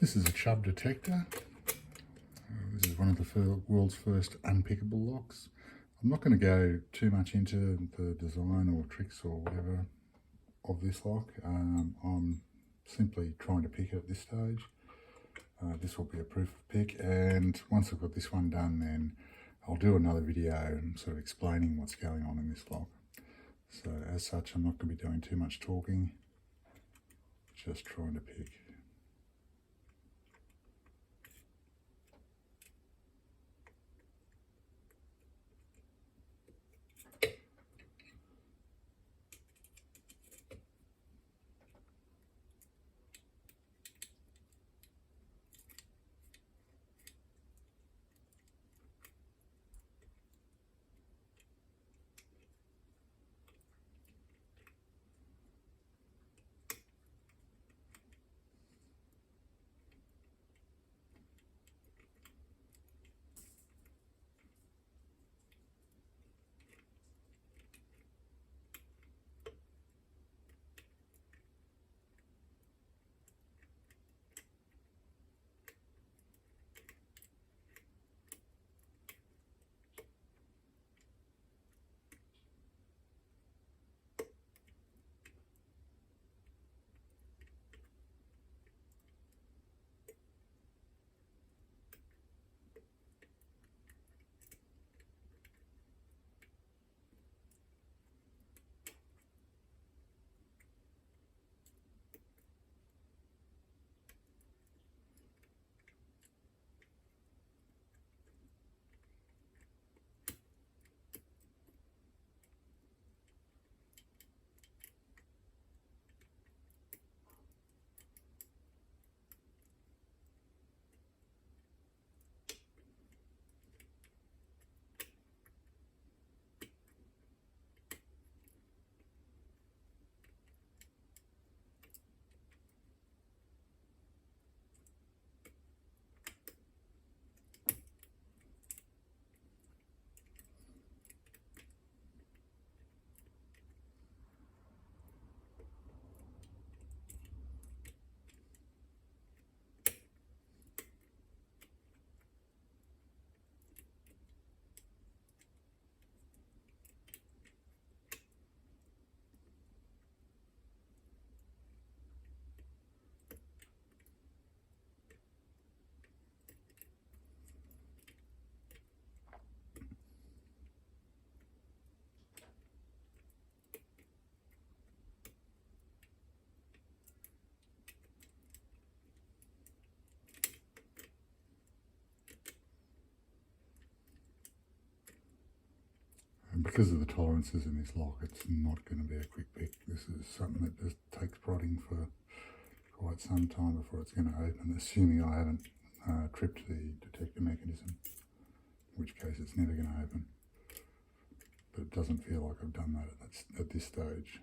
This is a Chubb Detector. This is one of the world's first unpickable locks. I'm not going to go too much into the design or tricks or whatever of this lock. I'm simply trying to pick it at this stage. This will be a proof of pick, and once I've got this one done, then I'll do another video and sort of explaining what's going on in this lock. So as such, I'm not going to be doing too much talking, just trying to pick. And because of the tolerances in this lock, it's not going to be a quick pick. This is something that just takes prodding for quite some time before it's going to open, assuming I haven't tripped the detector mechanism, in which case it's never going to open. But it doesn't feel like I've done that at this stage.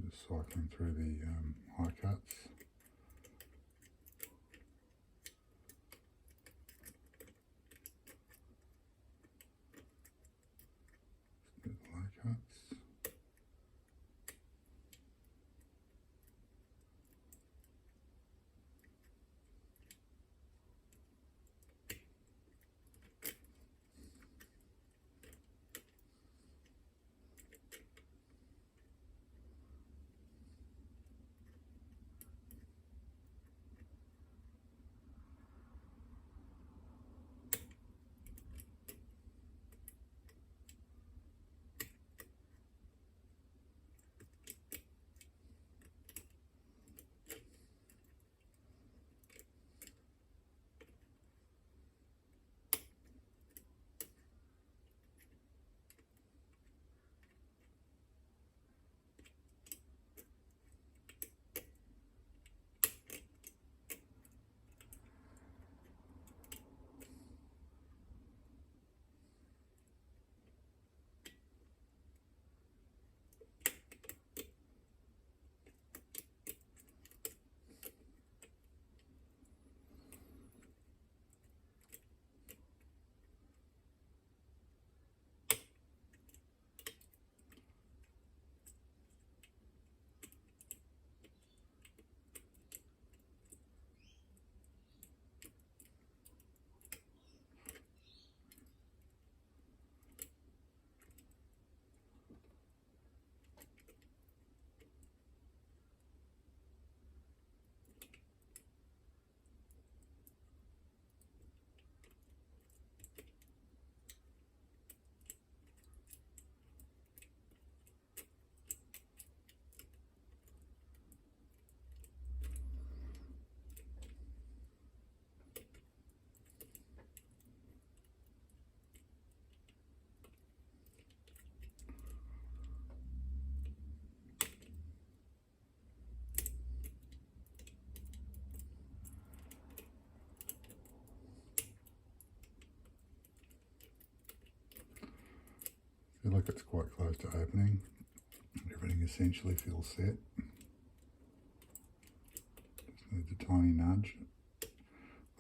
Just cycling through the high cuts. Low cuts. feel like it's quite close to opening. Everything essentially feels set. Just needs a tiny nudge.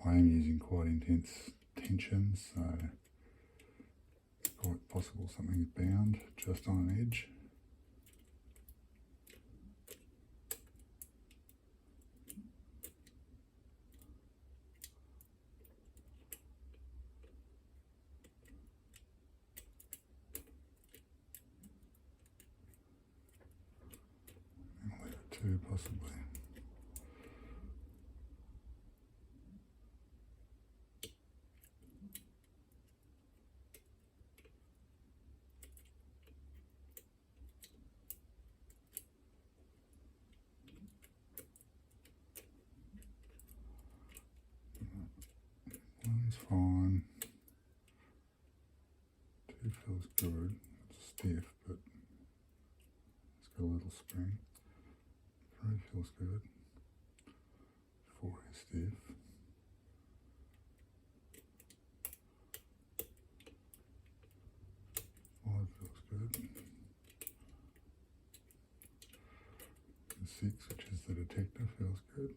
I am using quite intense tension, so it's quite possible something's bound just on an edge. I'll leave it two possibly. One's fine. Two feels good. It's stiff, but it's got a little spring. Three feels good. Four is stiff. Five feels good. And six, which is the detector, feels good.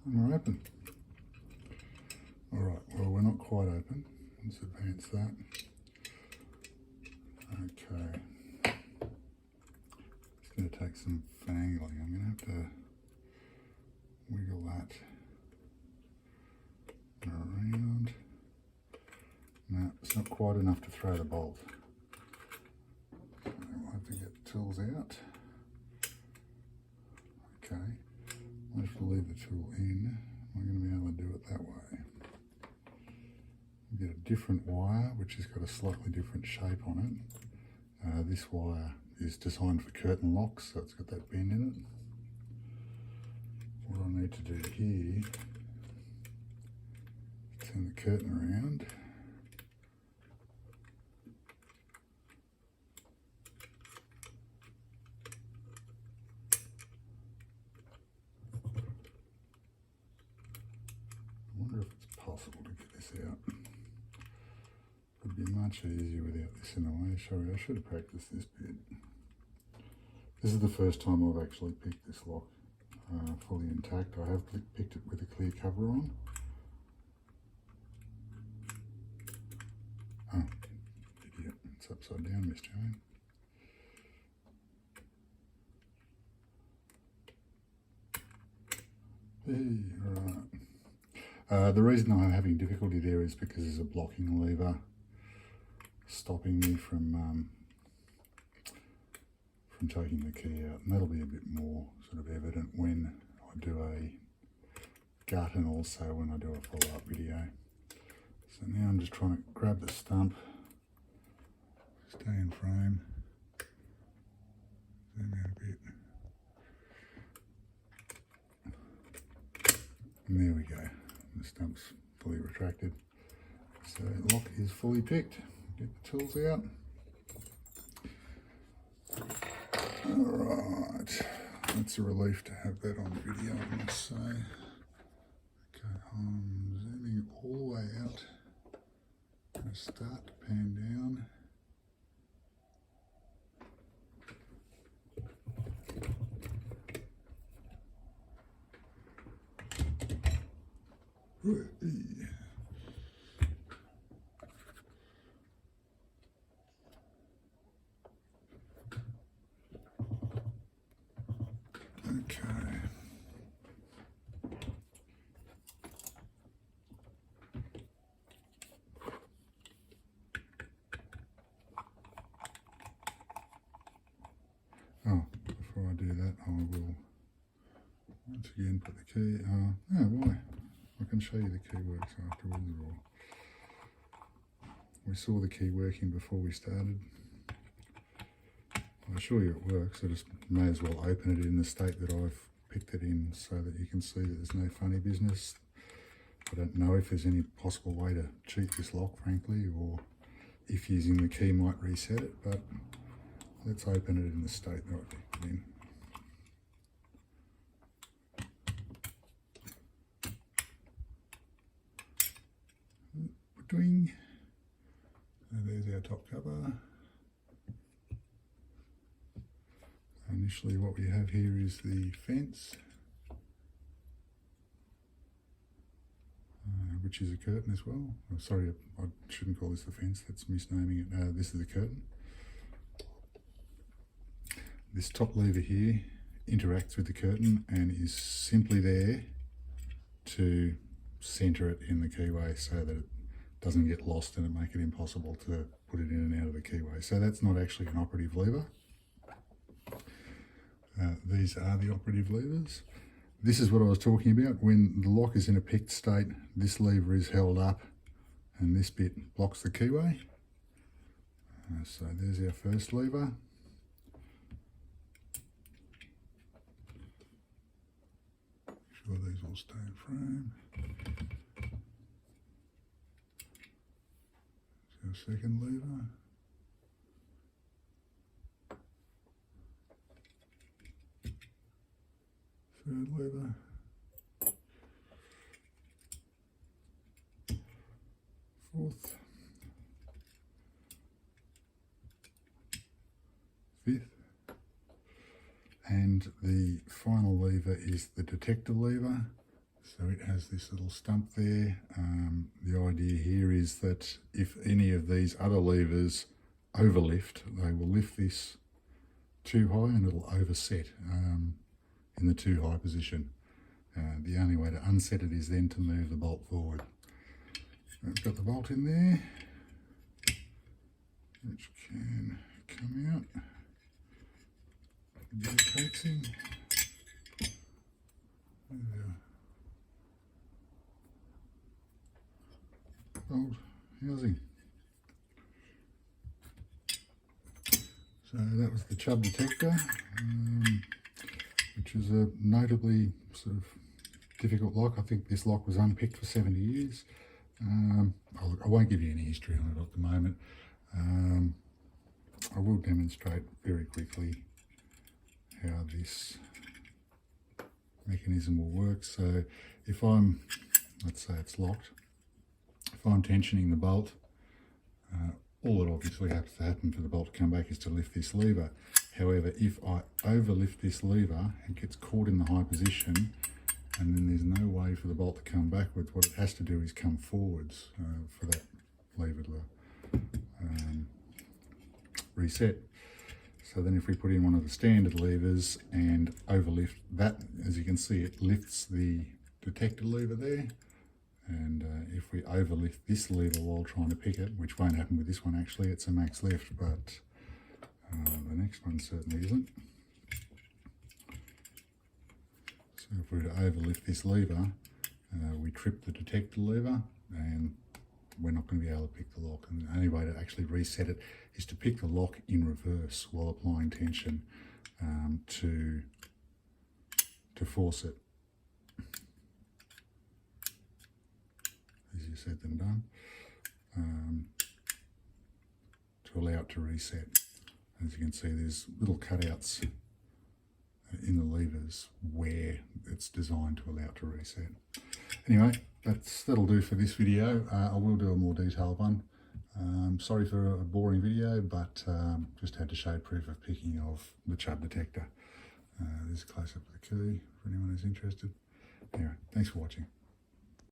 And we're open. Alright, well, we're not quite open. Let's advance that. Okay. It's going to take some finagling. I'm going to have to wiggle that around. No, it's not quite enough to throw the bolt. So we'll have to get the tools out. Okay. I have to leave the tool in. I'm going to be able to do it that way. Get a different wire, which has got a slightly different shape on it. This wire is designed for curtain locks, so it's got that bend in it. What I need to do here is turn the curtain around. I wonder if it's possible to get this out. It would be much easier without this in the way. Sorry, I should have practiced this bit. This is the first time I've actually picked this lock fully intact. I have picked it with a clear cover on. Oh, idiot, it's upside down, Miss Jane. Hey, right. The reason I'm having difficulty there is because there's a blocking lever stopping me from taking the key out, and that'll be a bit more sort of evident when I do a gut and also when I do a follow-up video. So now I'm just trying to grab the stump, stay in frame, zoom out a bit, and there we go. The stump's fully retracted. So the lock is fully picked. Get the tools out. Alright, that's a relief to have that on video, I must say. Okay, I'm zooming all the way out. I'm going to start to pan down. Okay. that, I will once again put the key. Why? I can show you the key works afterwards. Or we saw the key working before we started. I assure you it works. I just may as well open it in the state that I've picked it in so that you can see that there's no funny business. I don't know if there's any possible way to cheat this lock, frankly, or if using the key might reset it, but let's open it in the state that I've picked it in. Doing. And there's our top cover. Initially what we have here is the fence, which is a curtain as well. Oh, sorry, I shouldn't call this the fence, that's misnaming it. This is a curtain. This top lever here interacts with the curtain and is simply there to centre it in the keyway so that it doesn't get lost and it make it impossible to put it in and out of the keyway. So that's not actually an operative lever. These are the operative levers. This is what I was talking about. When the lock is in a picked state, this lever is held up and this bit blocks the keyway. So there's our first lever. Make sure these all stay in frame. Our second lever. Third lever. Fourth. Fifth. And the final lever is the detector lever. So it has this little stump there. The idea here is that if any of these other levers overlift, they will lift this too high and it'll overset in the too high position. The only way to unset it is then to move the bolt forward. I've got the bolt in there, which can come out. Get it coaxing. Bolt housing. So that was the Chubb Detector, which is a notably sort of difficult lock. I think this lock was unpicked for 70 years. I won't give you any history on it at the moment. I will demonstrate very quickly how this mechanism will work. So if I'm, let's say it's locked, if I'm tensioning the bolt, all that obviously has to happen for the bolt to come back is to lift this lever. However, if I overlift this lever, it gets caught in the high position and then there's no way for the bolt to come backwards. What it has to do is come forwards for that lever to reset. So then if we put in one of the standard levers and overlift that, as you can see, it lifts the detector lever there. And if we overlift this lever while trying to pick it, which won't happen with this one actually, it's a max lift, but the next one certainly isn't. So if we were to overlift this lever, we trip the detector lever and we're not going to be able to pick the lock. And the only way to actually reset it is to pick the lock in reverse while applying tension to force it. Easier said than done. To allow it to reset. As you can see, there's little cutouts in the levers where it's designed to allow it to reset. Anyway, that'll do for this video. I will do a more detailed one. Sorry for a boring video, but just had to show proof of picking of the Chubb Detector. There's a close-up of the key for anyone who's interested. Anyway, thanks for watching.